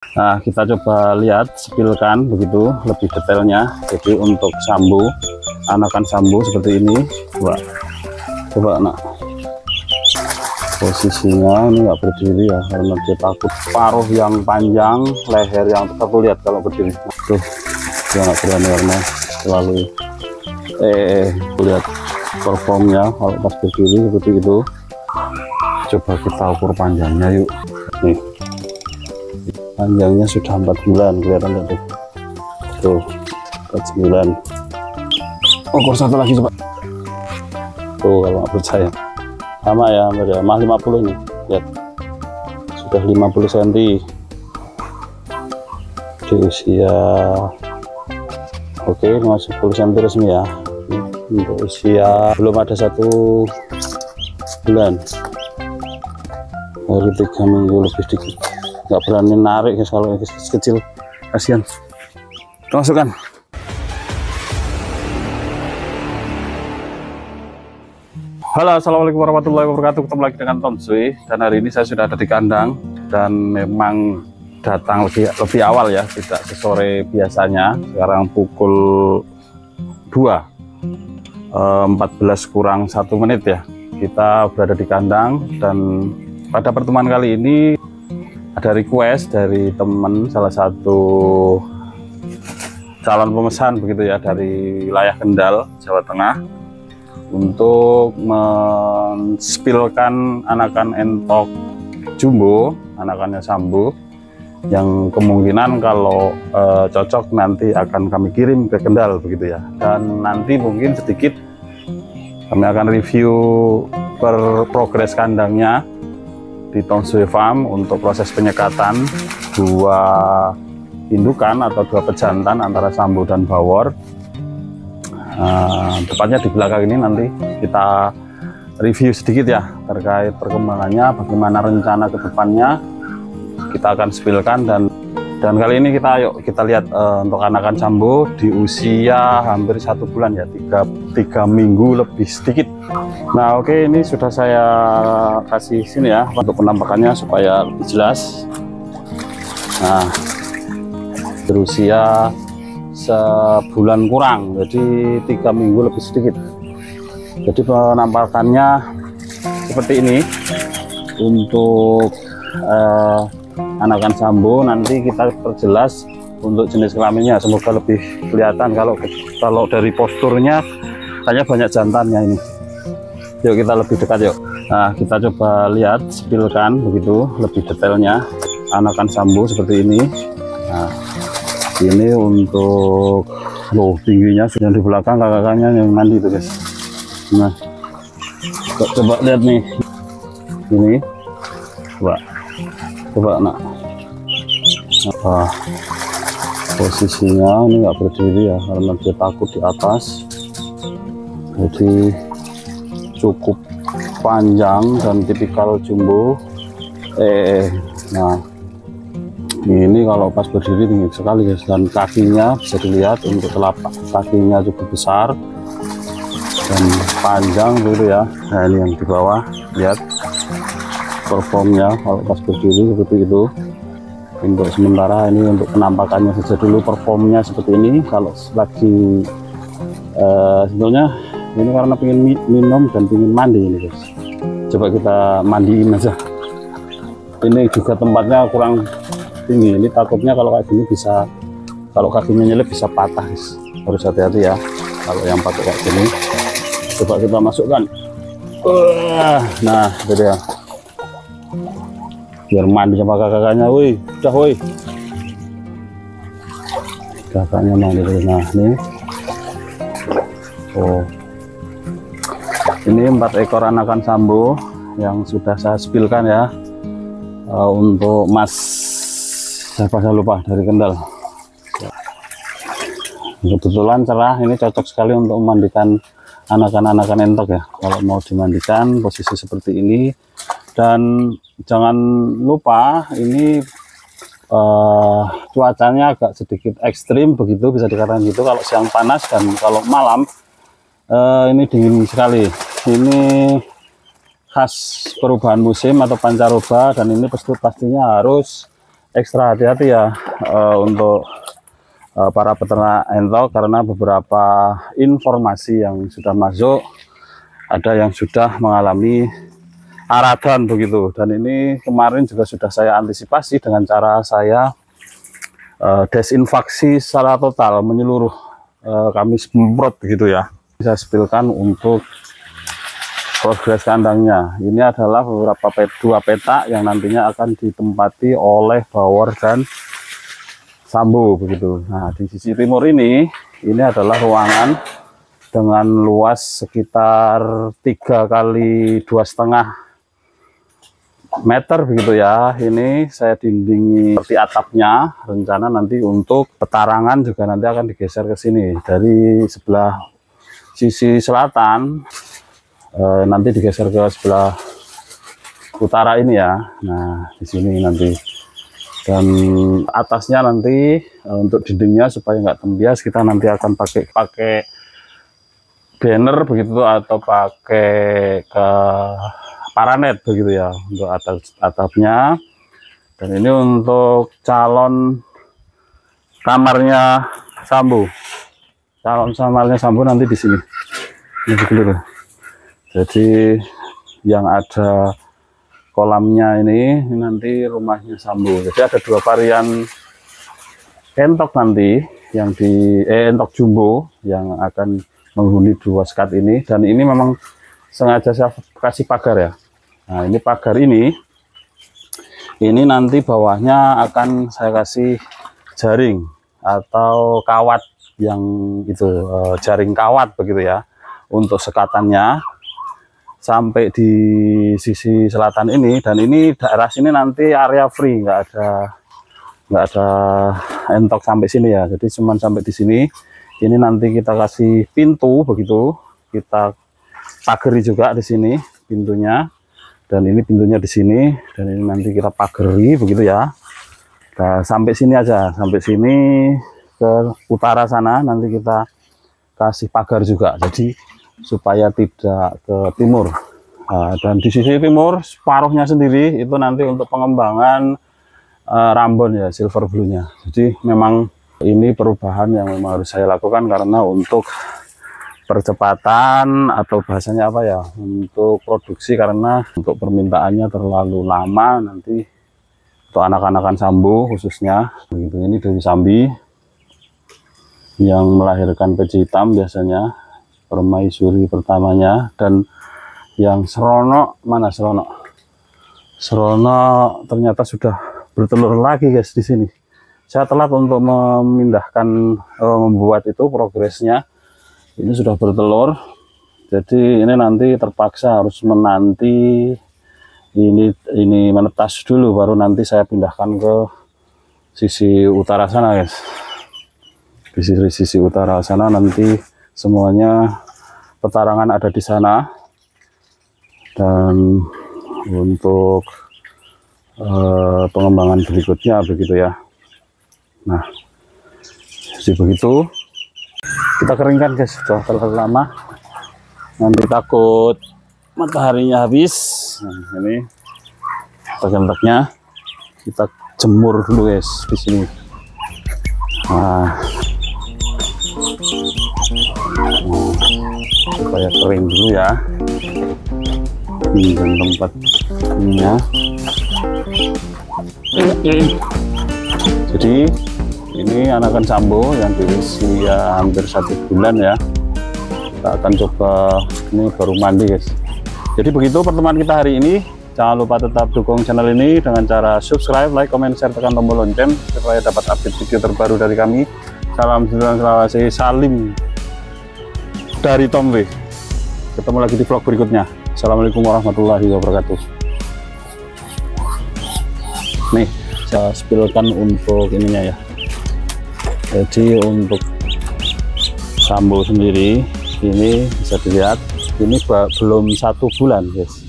Nah, kita coba lihat, spilkan begitu lebih detailnya. Jadi untuk sambu, anakan sambu seperti ini. Coba nak, posisinya ini nggak berdiri ya, karena dia takut. Paruh yang panjang, leher yang tetap, lihat kalau berdiri. Tuh, dia nggak berani karena terlalu. Lihat performnya kalau pas berdiri seperti itu. Coba kita ukur panjangnya yuk. Nih, panjangnya sudah 4 bulan, kelihatan nggak tuh? Tuh, 4 bulan. Ukur satu lagi coba. Tuh, kalau nggak percaya, sama ya, mah 50 nih, lihat, sudah 50 cm di usia, oke, 50 cm resmi ya. Untuk usia belum ada 1 bulan, baru 3 minggu lebih dikit. Nggak berani narik ya, kalau kecil kasihan. Masukkan. Halo, assalamualaikum warahmatullahi wabarakatuh. Ketemu lagi dengan Tom Sui, dan hari ini saya sudah ada di kandang dan memang datang lebih awal ya, tidak sesore biasanya. Sekarang pukul 2, 14 kurang 1 menit ya, kita berada di kandang. Dan pada pertemuan kali ini ada request dari teman, salah satu calon pemesan begitu ya, dari wilayah Kendal, Jawa Tengah, untuk menspilkan anakan entok jumbo, anakannya sambu, yang kemungkinan kalau cocok nanti akan kami kirim ke Kendal begitu ya. Dan nanti mungkin sedikit kami akan review progres kandangnya di Tom Sui Farm untuk proses penyekatan 2 indukan atau 2 pejantan antara sambu dan bawor. Tepatnya di belakang ini nanti kita review sedikit ya terkait perkembangannya, bagaimana rencana ke depannya. Kita akan spilkan, dan kali ini kita lihat untuk anakan sambu di usia hampir 1 bulan ya, 3 minggu lebih sedikit. Nah oke, ini sudah saya kasih sini ya untuk penampakannya supaya lebih jelas. Nah, berusia 1 bulan kurang, jadi 3 minggu lebih sedikit. Jadi penampakannya seperti ini untuk anakan sambu. Nanti kita perjelas untuk jenis kelaminnya, semoga lebih kelihatan. Kalau dari posturnya kayaknya banyak jantannya ini. Yuk kita lebih dekat yuk. Nah, kita coba lihat, spilkan begitu lebih detailnya anakan sambu seperti ini. Nah, ini untuk tingginya sudah di belakang, kakaknya yang mandi itu guys. Nah, coba lihat nih, ini coba nak, posisinya ini nggak berdiri ya, karena dia takut di atas. Jadi cukup panjang dan tipikal jumbo. Nah, ini kalau pas berdiri tinggi sekali guys, dan kakinya bisa dilihat untuk telapak kakinya cukup besar dan panjang gitu ya. Nah, ini yang di bawah, lihat performnya kalau pas berdiri seperti itu. Untuk sementara ini untuk penampakannya saja dulu, performnya seperti ini. Kalau lagi sebetulnya ini karena pengen minum dan pengen mandi ini guys, coba kita mandiin aja. Ini juga tempatnya kurang tinggi, ini takutnya kalau kayak gini bisa, kalau kakinya nyelip bisa patah guys. Harus hati-hati ya kalau yang pakai kayak gini. Coba kita masukkan. Nah itu dia, biar mandi sama kakaknya. Woi, udah woi, kakaknya mandi dulu. Nah ini, ini 4 ekor anakan sambu yang sudah saya spilkan ya, untuk Mas siapa saya lupa, dari Kendal. Kebetulan cerah, ini cocok sekali untuk memandikan anakan-anakan entok ya, kalau mau dimandikan posisi seperti ini. Dan jangan lupa ini cuacanya agak sedikit ekstrim begitu, bisa dikatakan gitu. Kalau siang panas dan kalau malam ini dingin sekali. Ini khas perubahan musim atau pancaroba, dan ini pastinya harus ekstra hati-hati ya untuk para peternak entok, karena beberapa informasi yang sudah masuk ada yang sudah mengalami aradan begitu, dan ini kemarin juga sudah saya antisipasi dengan cara saya desinfeksi secara total menyeluruh, kami semprot begitu ya. Saya spilkan untuk progres kandangnya. Ini adalah beberapa dua petak yang nantinya akan ditempati oleh Boer dan Sambo begitu. Nah, di sisi timur ini adalah ruangan dengan luas sekitar 3 kali 2,5 meter begitu ya. Ini saya dindingi seperti atapnya, rencana nanti untuk petarangan juga nanti akan digeser ke sini dari sebelah sisi selatan, nanti digeser ke sebelah utara ini ya. Nah, di sini nanti, dan atasnya nanti untuk dindingnya supaya nggak tembias, kita nanti akan pakai banner begitu atau pakai ke paranet begitu ya untuk atapnya. Dan ini untuk calon kamarnya Sambo. Calon kamarnya Sambo nanti di sini. Ini begitu. Jadi yang ada kolamnya ini nanti rumahnya Sambo. Jadi ada 2 varian entok nanti yang di entok jumbo yang akan menghuni 2 sekat ini, dan ini memang sengaja saya kasih pagar ya. Nah, ini pagar ini nanti bawahnya akan saya kasih jaring atau kawat yang itu jaring kawat begitu ya untuk sekatannya sampai di sisi selatan ini. Dan ini daerah sini nanti area free, nggak ada entok sampai sini ya. Jadi cuman sampai di sini. Ini nanti kita kasih pintu begitu, kita pagari juga di sini pintunya, dan ini pintunya di sini, dan ini nanti kita pagari begitu ya. Nah, sampai sini aja, sampai sini ke utara sana nanti kita kasih pagar juga, jadi supaya tidak ke timur. Nah, dan di sisi timur separuhnya sendiri itu nanti untuk pengembangan rambon ya, silver blue-nya. Jadi memang ini perubahan yang memang harus saya lakukan karena untuk percepatan atau bahasanya apa ya, untuk produksi, karena untuk permintaannya terlalu lama nanti untuk anak-anakan Sambo khususnya begitu. Ini dari Sambi yang melahirkan peci hitam biasanya, permaisuri pertamanya. Dan yang Serono, mana Serono? Serono ternyata sudah bertelur lagi guys di sini. Saya telat untuk memindahkan, membuat itu progresnya. Ini sudah bertelur, jadi ini nanti terpaksa harus menanti ini menetas dulu, baru nanti saya pindahkan ke sisi utara sana guys. Di sisi utara sana nanti semuanya petarangan ada di sana, dan untuk pengembangan berikutnya begitu ya. Nah, jadi begitu kita keringkan guys, sudah terlalu lama nanti takut mataharinya habis. Nah, ini bagian-bagiannya kita jemur dulu guys di sini. Nah, supaya kering dulu ya. Ini dan tempat ininya. Jadi ini anakan Sambo yang berusia hampir 1 bulan ya. Kita akan coba, ini baru mandi guys. Jadi begitu pertemuan kita hari ini. Jangan lupa tetap dukung channel ini dengan cara subscribe, like, comment, share, tekan tombol lonceng supaya dapat update video terbaru dari kami. Salam Sulawesi, salim dari Tom W. Ketemu lagi di vlog berikutnya. Assalamualaikum warahmatullahi wabarakatuh. Nih, saya spilkan untuk ininya ya. Jadi untuk Sambo sendiri ini bisa dilihat, ini belum 1 bulan guys,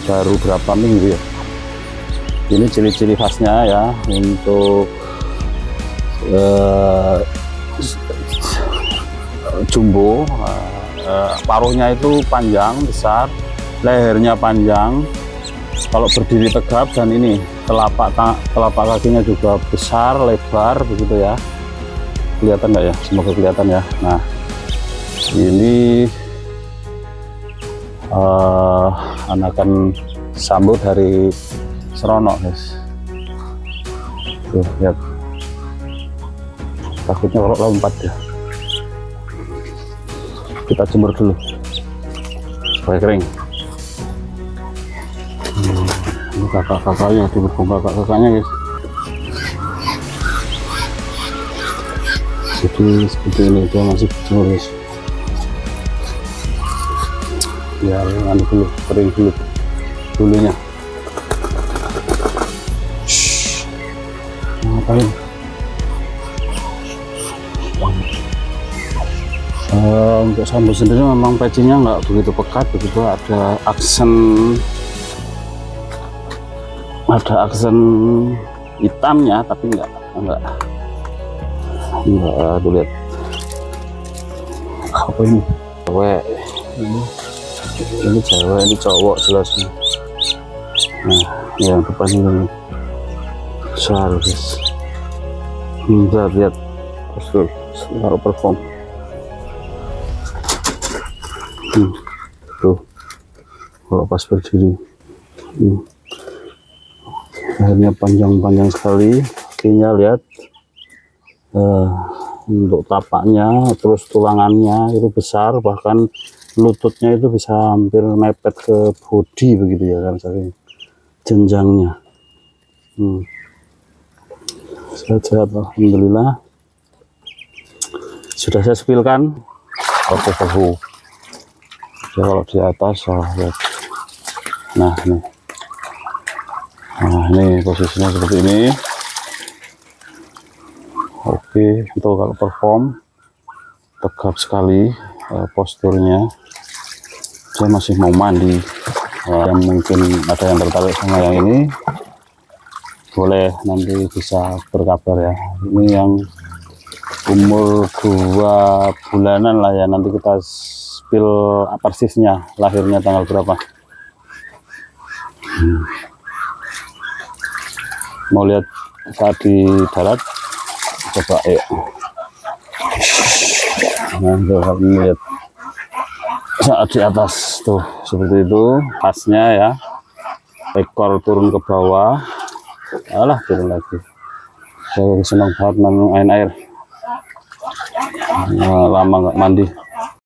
baru berapa minggu ya. Ini ciri-ciri khasnya ya untuk jumbo. Paruhnya itu panjang besar, lehernya panjang kalau berdiri tegap, dan ini telapak kakinya juga besar, lebar begitu ya. Kelihatan nggak ya? Semoga kelihatan ya. Nah, ini anakan sambut dari seronok guys. Tuh lihat, takutnya kalau lompat ya. Kita jemur dulu supaya kering. Ini kakak-kakaknya, dibekung kakak-kakaknya guys. Jadi seperti ini, dia masih jemur guys. Biar nanti dulu kering dulu bulunya. Ngapain? Untuk sambut sendiri memang pecinya nggak begitu pekat, begitu ada aksen hitamnya, tapi enggak tuh lihat apa ini, cewek ini cewek, ini cowok jelas nih. Nah yang depan ini besar guys. Bisa lihat postur secara perform. Tuh kalau pas berdiri akhirnya panjang sekali kakinya, lihat. Untuk tapaknya, terus tulangannya itu besar, bahkan lututnya itu bisa hampir mepet ke bodi begitu ya kan, saking jenjangnya. Sehat-sehat alhamdulillah. Sudah saya spilkan bahu. Ya, kalau di atas lihat. Nah ini posisinya seperti ini. Oke, untuk kalau perform tegap sekali posturnya. Saya masih mau mandi. Yang mungkin ada yang tertarik sama yang ini, boleh nanti bisa berkabar ya. Ini yang umur 2 bulanan lah ya, nanti kita spill persisnya lahirnya tanggal berapa. Mau lihat saat di darat? Coba yuk. Nah, coba lihat saat di atas tuh seperti itu khasnya ya, ekor turun ke bawah, turun lagi. Saya senang banget main air. Lama nggak mandi.